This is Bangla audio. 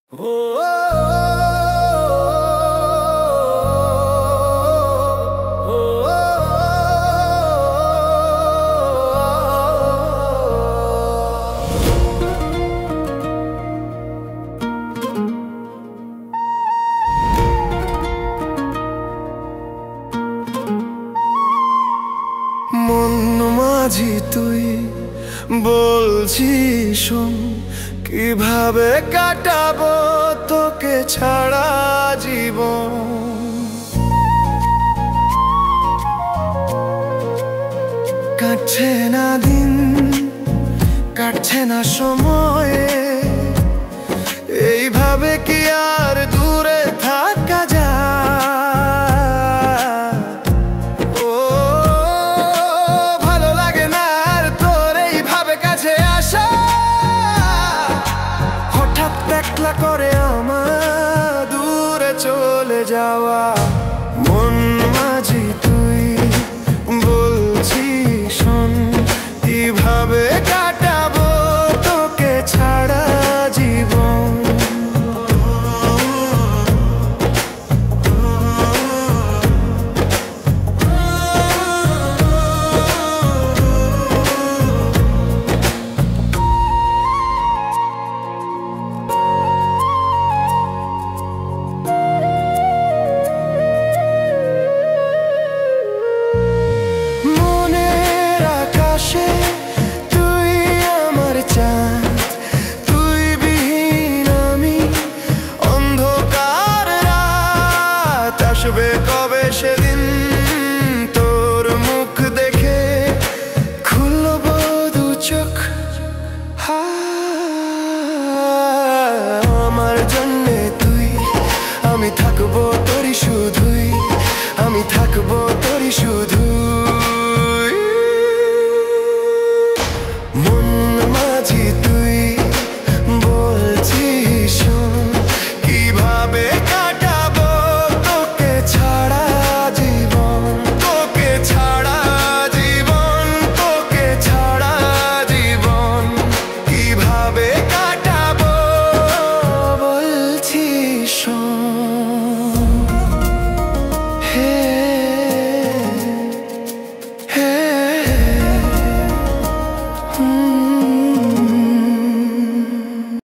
মন মাঝি তুই বলছি শোন, কিভাবে কাটাবো তোকে ছাড়া জীবন। কাটছে না দিন, কাটছে না সময়ে, এইভাবে কি আর দূরে থাকা যায়? ও ভালো লাগে না আর তোর এইভাবে কাছে আসা, হঠাৎ একলা করে আমার দূরে চলে যাওয়া। মন মাঝি তুই বলছি শোন, কিভাবে কাটাবো তোকে ছাড়া জীবন। আসবে কবে সেদিন তোর মুখ দেখে খুলবো দু চোখ, আমার জন্যে তুই, আমি থাকবো তোরই শুধুই, আমি থাকবো তোরই শুধুই। মন